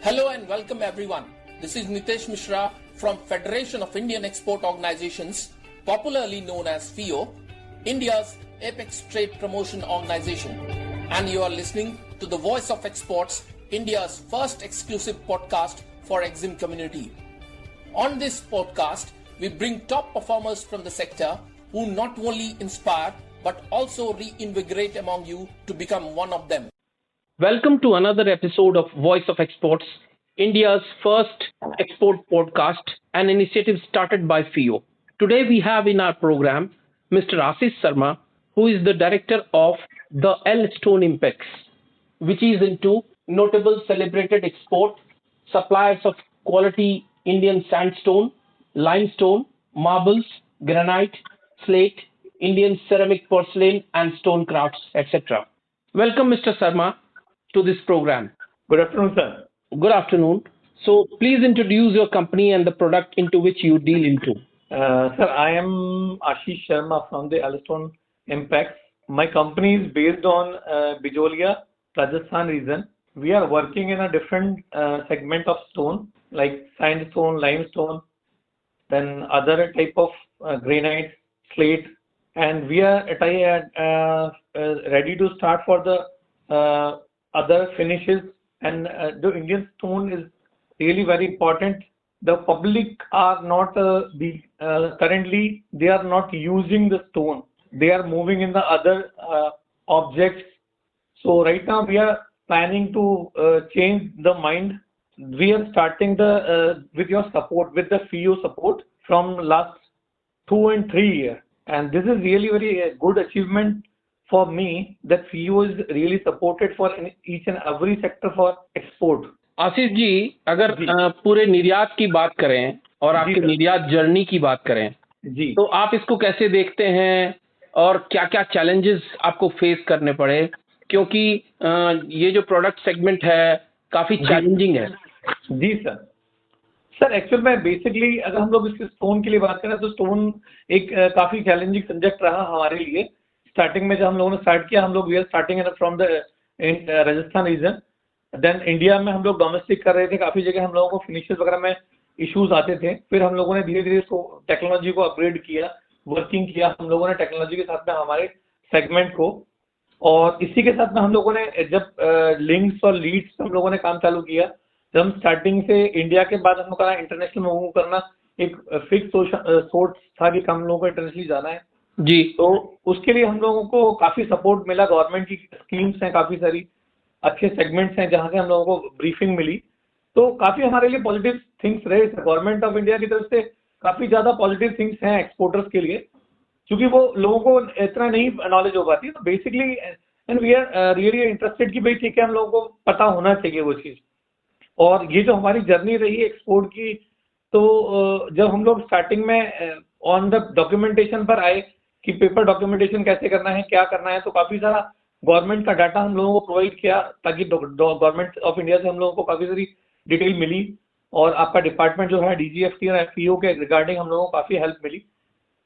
Hello and welcome everyone. This is Nitesh Mishra from Federation of Indian Export Organizations, popularly known as FIO, India's apex trade promotion organization. And you are listening to the Voice of Exports, India's first exclusive podcast for EXIM community. On this podcast, we bring top performers from the sector who not only inspire but also reinvigorate among you to become one of them. Welcome to another episode of Voice of Exports, India's first export podcast, an initiative started by FIO. Today we have in our program Mr. Ashish Sharma, who is the director of the L Stone Impex, which is into notable celebrated export suppliers of quality Indian sandstone, limestone, marbles, granite, slate, Indian ceramic porcelain and stone crafts, etc. Welcome, Mr. Sharma, to this program. Good afternoon, sir. Good afternoon. So please introduce your company and the product into which you deal into. Sir, I am Ashish Sharma from the Alstone Impex. My company is based on Bijolia, Rajasthan region. We are working in a different segment of stone like sandstone, limestone, then other type of granite, slate, and we are ready to start for the other finishes. And the Indian stone is really very important. The public are not currently they are not using the stone. They are moving in the other objects. So right now we are planning to change the mind. We are starting with your support, with the FIO support from last 2 and 3 years. And this is really very good achievement for me that FIO is really supported for each and every sector for export. Ashish ji, अगर पूरे निर्यात की बात करें और आपके निर्यात journey की बात करें जी, तो आप इसको कैसे देखते हैं और क्या क्या चैलेंजेस आपको फेस करने पड़े, क्योंकि ये जो प्रोडक्ट सेगमेंट है काफी चैलेंजिंग है। जी सर, एक्चुअल में बेसिकली अगर हम लोग इसके स्टोन के लिए बात करें तो स्टोन एक काफी चैलेंजिंग सब्जेक्ट रहा हमारे लिए। स्टार्टिंग में जब हम लोगों ने स्टार्ट किया, हम लोग we are starting from the Rajasthan region, then India में हम लोग डोमेस्टिक कर रहे थे। काफी जगह हम लोगों को फिनिशेस वगैरह में इश्यूज आते थे। फिर हम लोगों ने धीरे धीरे इसको टेक्नोलॉजी को अपग्रेड किया, वर्किंग किया हम लोगों ने टेक्नोलॉजी के साथ में हमारे सेगमेंट को। और इसी के साथ में हम लोगों ने जब लिंक्स और लीड्स हम लोगों ने काम चालू किया, जब हम स्टार्टिंग से इंडिया के बाद हम लोग का इंटरनेशनल मूव करना एक फिक्स सोर्स था कि हम लोगों को इंटरनेशनली जाना है जी। तो उसके लिए हम लोगों को काफी सपोर्ट मिला। गवर्नमेंट की स्कीम्स हैं, काफी सारी अच्छे सेगमेंट्स हैं जहां से हम लोगों को ब्रीफिंग मिली। तो काफी हमारे लिए पॉजिटिव थिंग्स रहे। गवर्नमेंट ऑफ इंडिया की तरफ से काफी ज्यादा पॉजिटिव थिंग्स हैं एक्सपोर्टर्स के लिए, क्योंकि वो लोगों को इतना नहीं नॉलेज हो पाती। तो basically and we are really interested कि भाई ठीक है, हम लोगों को पता होना चाहिए वो चीज। और ये जो हमारी जर्नी रही एक्सपोर्ट की, तो जब हम लोग स्टार्टिंग में ऑन द डॉक्यूमेंटेशन पर आए कि पेपर डॉक्यूमेंटेशन कैसे करना है, क्या करना है, तो काफी सारा गवर्नमेंट का डाटा हम लोगों को प्रोवाइड किया ताकि गवर्नमेंट ऑफ इंडिया से हम लोगों को काफी सारी डिटेल मिली। और आपका डिपार्टमेंट जो है DGFT और FIO के रिगार्डिंग हम लोगों को काफी हेल्प मिली।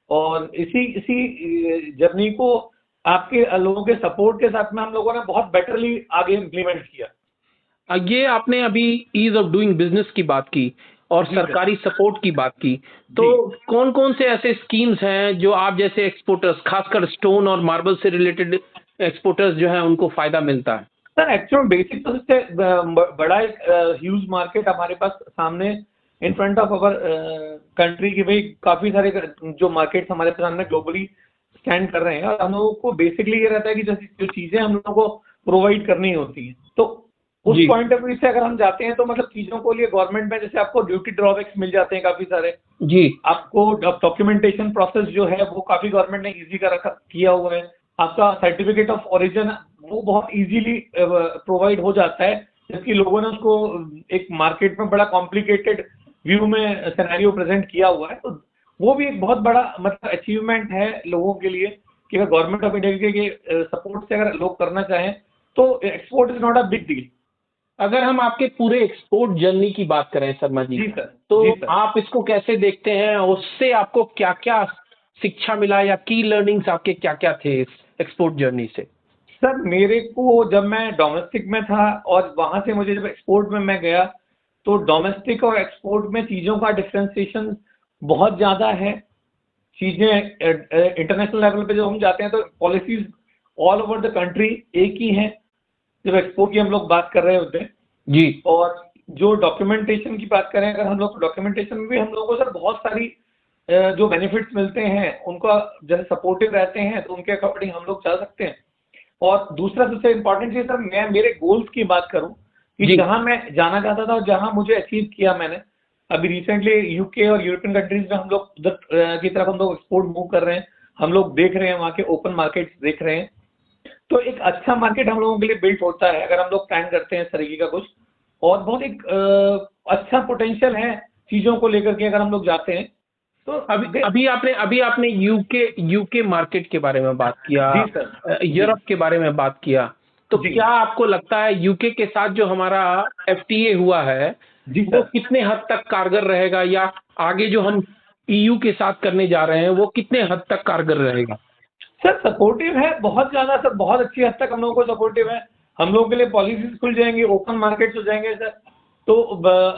और इसी जर्नी को आपके लोगों के सपोर्ट के साथ में हम लोगों ने बहुत बेटरली आगे इम्प्लीमेंट किया। ये आपने अभी ईज ऑफ डूइंग बिजनेस की बात की और सरकारी सपोर्ट की बात की, तो कौन कौन से ऐसे स्कीम्स हैं जो आप जैसे एक्सपोर्टर्स, खासकर स्टोन और मार्बल से रिलेटेड एक्सपोर्टर्स जो हैं उनको फायदा मिलता है? सर एक्चुअल बेसिक तो इससे बड़ा एक ह्यूज मार्केट हमारे पास सामने इन फ्रंट ऑफ अवर कंट्री की। भाई काफी सारे जो मार्केट्स हमारे सामने ग्लोबली स्टैंड कर रहे हैं, और हम लोगों को बेसिकली ये रहता है कि जो चीजें हम लोगों को प्रोवाइड करनी होती है, तो उस पॉइंट ऑफ व्यू से अगर हम जाते हैं तो मतलब चीजों को लिए गवर्नमेंट में जैसे आपको ड्यूटी ड्रॉबैक्स मिल जाते हैं काफी सारे जी। आपको डॉक्यूमेंटेशन प्रोसेस जो है वो काफी गवर्नमेंट ने इजी किया हुआ है। आपका सर्टिफिकेट ऑफ ओरिजिन वो बहुत इजीली प्रोवाइड हो जाता है, जबकि लोगों ने उसको एक मार्केट में बड़ा कॉम्प्लिकेटेड व्यू में सिनेरियो प्रेजेंट किया हुआ है। तो वो भी एक बहुत बड़ा मतलब अचीवमेंट है लोगों के लिए कि अगर गवर्नमेंट ऑफ इंडिया के सपोर्ट से अगर लोग करना चाहें तो export is not a big deal. अगर हम आपके पूरे एक्सपोर्ट जर्नी की बात करें शर्मा जी, तो आप इसको कैसे देखते हैं? उससे आपको क्या क्या शिक्षा मिला या की लर्निंग्स आपके क्या क्या थे इस एक्सपोर्ट जर्नी से? सर मेरे को जब मैं डोमेस्टिक में था और वहां से मुझे जब एक्सपोर्ट में मैं गया तो डोमेस्टिक और एक्सपोर्ट में चीजों का डिफरेंशिएशन बहुत ज्यादा है। चीजें इंटरनेशनल लेवल पे जब हम जाते हैं तो policies all over the country एक ही हैं जब एक्सपोर्ट की हम लोग बात कर रहे होते हैं जी। और जो डॉक्यूमेंटेशन की बात करें अगर हम लोग, डॉक्यूमेंटेशन में भी हम लोगों को सर बहुत सारी जो बेनिफिट्स मिलते हैं उनका जैसे सपोर्टिव रहते हैं तो उनके अकॉर्डिंग हम लोग चल सकते हैं। और दूसरा सबसे इम्पोर्टेंट चीज सर, मैं मेरे गोल्स की बात करूं कि जी। जहां मैं जाना चाहता था और जहां मुझे अचीव किया मैंने, अभी रिसेंटली यूके और यूरोपियन कंट्रीज में हम लोग उधर की तरफ हम लोग एक्सपोर्ट मूव कर रहे हैं, हम लोग देख रहे हैं वहाँ के ओपन मार्केट्स देख रहे हैं। तो एक अच्छा मार्केट हम लोगों के लिए बिल्ड होता है अगर हम लोग प्लान करते हैं इस तरीके का कुछ, और बहुत एक अच्छा पोटेंशियल है चीजों को लेकर के अगर हम लोग जाते हैं तो। अभी आपने यूके मार्केट के बारे में बात किया, जी सर, यूरोप के बारे में बात किया, तो जी। क्या आपको लगता है यूके के साथ जो हमारा एफटीए हुआ है जी वो सर, कितने हद तक कारगर रहेगा, या आगे जो हम ईयू के साथ करने जा रहे हैं वो कितने हद तक कारगर रहेगा? सर सपोर्टिव है बहुत ज्यादा सर, बहुत अच्छी हद तक हम लोगों को सपोर्टिव है। हम लोगों के लिए पॉलिसीज खुल जाएंगी, ओपन मार्केट्स हो जाएंगे सर। तो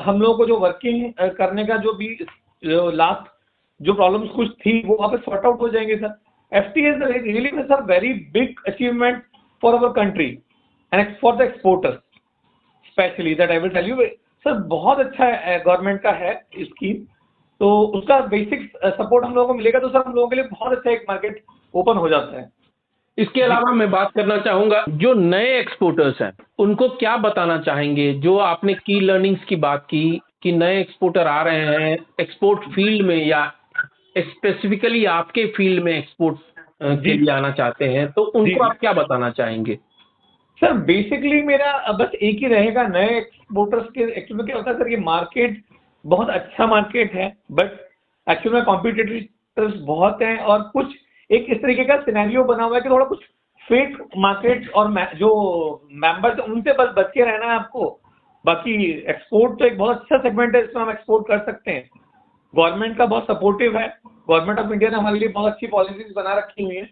हम लोगों को जो वर्किंग करने का जो भी लास्ट जो प्रॉब्लम्स कुछ थी वो वापस सॉर्ट आउट हो जाएंगे sir. FTA is really sir very big achievement for our country and for the exporters specially that I will tell you sir. बहुत अच्छा गवर्नमेंट का है स्कीम, तो उसका बेसिक सपोर्ट हम लोगों को मिलेगा तो सर हम लोगों के लिए बहुत अच्छा एक मार्केट ओपन हो जाता है। इसके अलावा मैं बात करना चाहूंगा जो नए एक्सपोर्टर्स हैं उनको क्या बताना चाहेंगे, जो आपने की लर्निंग्स की बात की कि नए एक्सपोर्टर आ रहे हैं एक्सपोर्ट फील्ड में या स्पेसिफिकली आपके फील्ड में एक्सपोर्ट के लिए आना चाहते हैं, तो उनको आप क्या बताना चाहेंगे? सर बेसिकली मेरा बस एक ही रहेगा, नए एक्सपोर्टर्स के एक्चुअली क्या होता है सर, ये मार्केट बहुत अच्छा मार्केट है बट एक्चुअली में कॉम्पिटिटर्स बहुत हैं और कुछ एक इस तरीके का सिनेरियो बना हुआ है कि थोड़ा कुछ फेक मार्केट और जो मेंबर्स उनसे बस बच के रहना है आपको। बाकी एक्सपोर्ट तो एक बहुत अच्छा सेगमेंट है, इसमें हम एक्सपोर्ट कर सकते हैं। गवर्नमेंट का बहुत सपोर्टिव है, गवर्नमेंट ऑफ इंडिया ने हमारे लिए बहुत अच्छी पॉलिसीज बना रखी हुई है।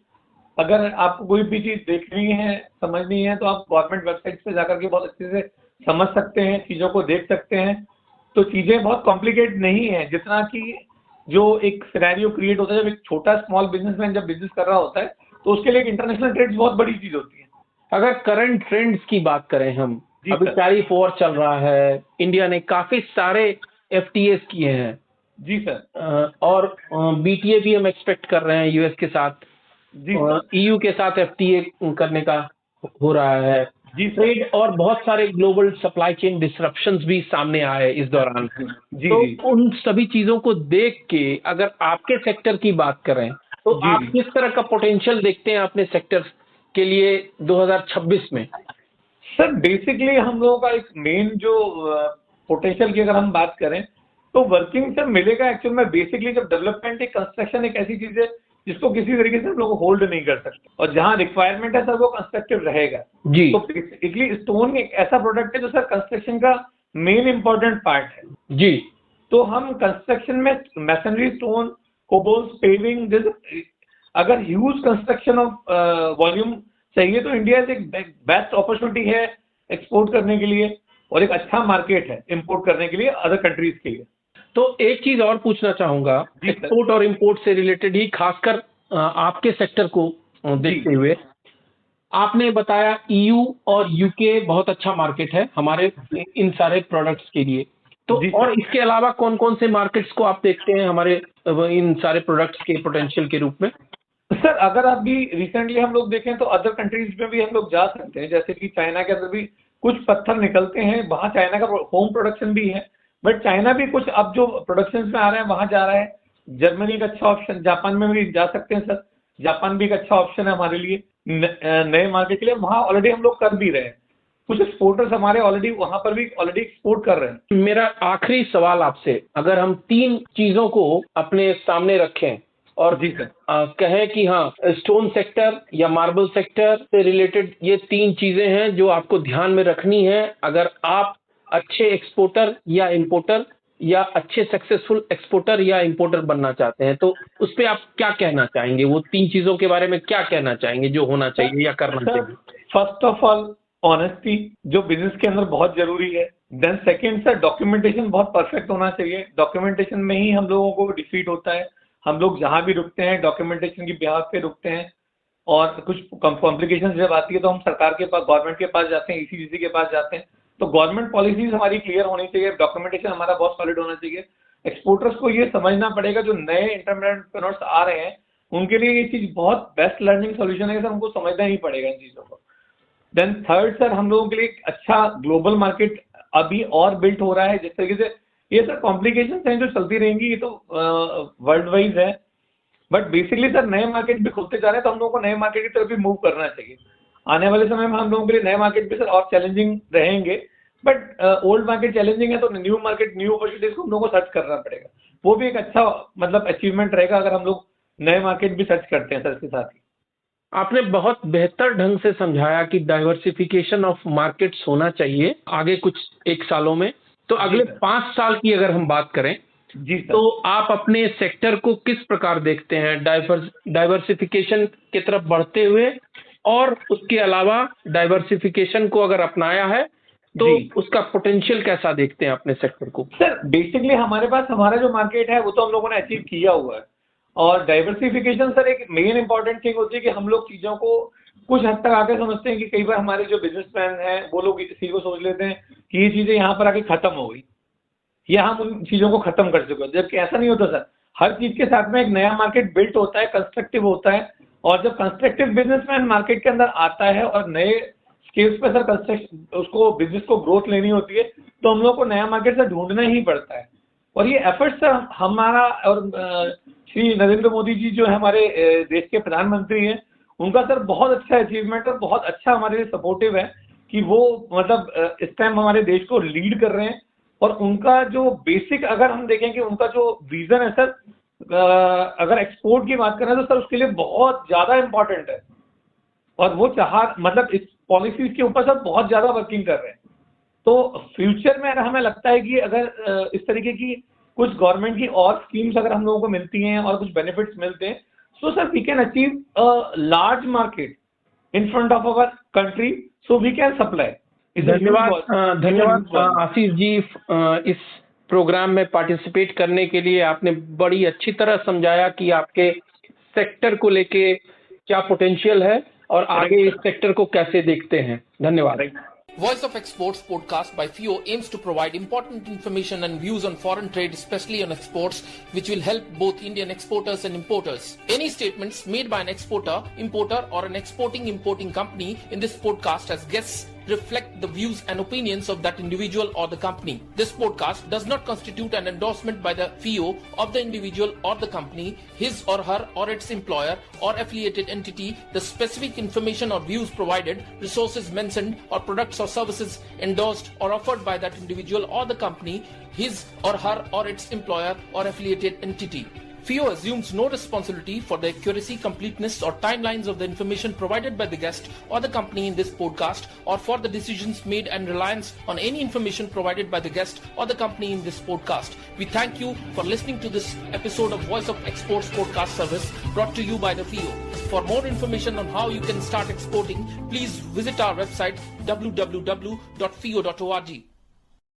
अगर आपको कोई भी चीज देखनी है समझनी है तो आप गवर्नमेंट वेबसाइट पे जाकर के बहुत अच्छे से समझ सकते हैं, चीजों को देख सकते हैं। तो चीजें बहुत कॉम्प्लिकेट नहीं है जितना कि जो एक सिनेरियो क्रिएट होता है जब एक छोटा स्मॉल बिजनेसमैन जब बिजनेस कर रहा होता है तो उसके लिए एक इंटरनेशनल ट्रेड बहुत बड़ी चीज होती है। अगर करंट ट्रेंड्स की बात करें हम, अभी टैरिफ वॉर चल रहा है, इंडिया ने काफी सारे एफटीएस किए हैं। जी सर। और बीटीए भी हम एक्सपेक्ट कर रहे हैं यूएस के साथ, ईयू के साथ एफटीए करने का हो रहा है। जी ट्रेड और बहुत सारे ग्लोबल सप्लाई चेन डिसरप्शंस भी सामने आए इस दौरान। जी, तो जी। उन सभी चीजों को देख के अगर आपके सेक्टर की बात करें तो जी, आप जी। किस तरह का पोटेंशियल देखते हैं अपने सेक्टर के लिए 2026 में? सर बेसिकली हम लोगों का एक मेन जो पोटेंशियल की अगर हम बात करें तो वर्किंग से मिलेगा एक्चुअल में। बेसिकली जब डेवलपमेंट एक कंस्ट्रक्शन एक ऐसी चीज है जिसको किसी तरीके से हम लोग होल्ड नहीं कर सकते और जहां रिक्वायरमेंट है सर वो कंस्ट्रक्टिव रहेगा। जी। तो बेसिकली स्टोन एक ऐसा प्रोडक्ट है जो सर कंस्ट्रक्शन का मेन इंपॉर्टेंट पार्ट है। जी। तो हम कंस्ट्रक्शन में मैसनरी, स्टोन, कोबल्स, पेविंग, जैसे अगर ह्यूज कंस्ट्रक्शन ऑफ वॉल्यूम चाहिए तो इंडिया एक बेस्ट अपॉर्चुनिटी है एक्सपोर्ट करने के लिए और एक अच्छा मार्केट है इंपोर्ट करने के लिए अदर कंट्रीज के लिए। तो एक चीज और पूछना चाहूंगा एक्सपोर्ट और इंपोर्ट से रिलेटेड ही, खासकर आपके सेक्टर को देखते हुए। आपने बताया ईयू और यूके बहुत अच्छा मार्केट है हमारे इन सारे प्रोडक्ट्स के लिए, तो और इसके अलावा कौन कौन से मार्केट्स को आप देखते हैं हमारे इन सारे प्रोडक्ट्स के पोटेंशियल के रूप में? सर अगर अभी रिसेंटली हम लोग देखें तो अदर कंट्रीज में भी हम लोग जा सकते हैं, जैसे कि चाइना के अंदर भी कुछ पत्थर निकलते हैं, वहाँ चाइना का होम प्रोडक्शन भी है बट चाइना भी कुछ अब जो प्रोडक्शन में आ रहे हैं वहाँ जा रहा है। जर्मनी का अच्छा ऑप्शन, जापान में भी जा सकते हैं सर, जापान भी एक अच्छा ऑप्शन है हमारे लिए नए मार्केट के लिए। वहाँ ऑलरेडी हम लोग कर भी रहे हैं, कुछ एक्सपोर्टर्स हमारे ऑलरेडी वहाँ पर भी ऑलरेडी एक्सपोर्ट कर रहे हैं। मेरा आखिरी सवाल आपसे, अगर हम 3 चीजों को अपने सामने रखें और जी सर कहें कि हाँ स्टोन सेक्टर या मार्बल सेक्टर से रिलेटेड ये 3 चीजें हैं जो आपको ध्यान में रखनी है अगर आप अच्छे एक्सपोर्टर या इंपोर्टर या अच्छे सक्सेसफुल एक्सपोर्टर या इंपोर्टर बनना चाहते हैं, तो उस पर आप क्या कहना चाहेंगे? वो 3 चीजों के बारे में क्या कहना चाहेंगे जो होना चाहिए या करना चाहिए? फर्स्ट ऑफ ऑल ऑनेस्टी जो बिजनेस के अंदर बहुत जरूरी है। देन सेकंड सर, डॉक्यूमेंटेशन बहुत परफेक्ट होना चाहिए। डॉक्यूमेंटेशन में ही हम लोगों को डिफीट होता है। हम लोग जहां भी रुकते हैं डॉक्यूमेंटेशन की बिहाफ पे रुकते हैं, और कुछ कॉम्प्लिकेशन जब आती है तो हम सरकार के पास, गवर्नमेंट के पास जाते हैं, ईसीजीसी के पास जाते हैं। तो गवर्नमेंट पॉलिसीज हमारी क्लियर होनी चाहिए, डॉक्यूमेंटेशन हमारा बहुत सॉलिड होना चाहिए। एक्सपोर्टर्स को ये समझना पड़ेगा, जो नए एंटरप्रेन्योर्स आ रहे हैं उनके लिए ये चीज बहुत बेस्ट लर्निंग सोल्यूशन है सर, हमको समझना ही पड़ेगा इन चीजों को। देन थर्ड सर, हम लोगों के लिए एक अच्छा ग्लोबल मार्केट अभी और बिल्ट हो रहा है। जिस तरीके से ये सर कॉम्प्लिकेशन हैं जो चलती रहेंगी, ये तो वर्ल्ड वाइज है, बट बेसिकली सर नए मार्केट भी खुलते जा रहे हैं, तो हम लोगों को नए मार्केट की तरफ भी मूव करना चाहिए। आने वाले समय में हम लोगों के लिए नए मार्केट भी सर और चैलेंजिंग रहेंगे, बट ओल्ड मार्केट चैलेंजिंग है तो न्यू मार्केट, न्यू अपॉर्चुनिटीज को हम लोगों को सर्च करना पड़ेगा। वो भी एक अच्छा मतलब अचीवमेंट रहेगा अगर हम लोग नए मार्केट भी सर्च करते हैं सर इसके साथ ही। आपने बहुत बेहतर ढंग से समझाया कि डाइवर्सिफिकेशन ऑफ मार्केट्स होना चाहिए आगे कुछ एक सालों में। तो अगले 5 साल की अगर हम बात करें जी सर, तो आप अपने सेक्टर को किस प्रकार देखते हैं, डाइवर्सिफिकेशन की तरफ बढ़ते हुए, और उसके अलावा डाइवर्सिफिकेशन को अगर अपनाया है तो जी। उसका पोटेंशियल कैसा देखते हैं अपने सेक्टर को? सर बेसिकली हमारे पास हमारा जो मार्केट है वो तो हम लोगों ने अचीव किया हुआ है, और डाइवर्सिफिकेशन सर एक मेन इंपॉर्टेंट थिंग होती है कि हम लोग चीज़ों को कुछ हद तक आके समझते हैं कि कई बार हमारे जो बिजनेसमैन हैं वो लोग इसी को सोच लेते हैं कि ये चीज़ें यहाँ पर आके ख़त्म हो गई या हम उन चीज़ों को ख़त्म कर चुके हैं, जबकि ऐसा नहीं होता सर। हर चीज़ के साथ में एक नया मार्केट बिल्ट होता है, कंस्ट्रक्टिव होता है, और जब कंस्ट्रक्टिव बिजनेसमैन मार्केट के अंदर आता है और नए स्केल्स पे सर कंस्ट्रक्शन उसको बिजनेस को ग्रोथ लेनी होती है, तो हम लोग को नया मार्केट से ढूंढना ही पड़ता है। और ये एफर्ट सर हमारा और श्री नरेंद्र मोदी जी जो है हमारे देश के प्रधानमंत्री हैं, उनका सर बहुत अच्छा अचीवमेंट है, बहुत अच्छा हमारे लिए सपोर्टिव है कि वो मतलब इस टाइम हमारे देश को लीड कर रहे हैं। और उनका जो बेसिक अगर हम देखें कि उनका जो विजन है सर, अगर एक्सपोर्ट की बात करें तो सर उसके लिए बहुत ज़्यादा इम्पोर्टेंट है, और वो मतलब इस पॉलिसीज के ऊपर सर बहुत ज़्यादा वर्किंग कर रहे हैं। तो फ्यूचर में हमें लगता है कि अगर इस तरीके की कुछ गवर्नमेंट की और स्कीम्स अगर हम लोगों को मिलती हैं और कुछ बेनिफिट्स मिलते हैं, so sir we can achieve a large market in front of our country, so we can supply. धन्यवाद आशीष जी, इस प्रोग्राम में पार्टिसिपेट करने के लिए। आपने बड़ी अच्छी तरह समझाया कि आपके सेक्टर को लेके क्या पोटेंशियल है और आगे इस सेक्टर को कैसे देखते हैं। धन्यवाद। Voice of Exports podcast by FIO aims to provide important information and views on foreign trade, especially on exports, which will help both Indian exporters and importers. Any statements made by an exporter, importer, or an importing company in this podcast as guests reflect the views and opinions of that individual or the company. This podcast does not constitute an endorsement by the FIO of the individual or the company, his or her or its employer or affiliated entity. The specific information or views provided, resources mentioned, or products or services endorsed or offered by that individual or the company, his or her or its employer or affiliated entity. FIO assumes no responsibility for the accuracy, completeness, or timelines of the information provided by the guest or the company in this podcast, or for the decisions made and reliance on any information provided by the guest or the company in this podcast. We thank you for listening to this episode of Voice of Exports podcast service brought to you by the FIO. For more information on how you can start exporting, please visit our website www.fio.org.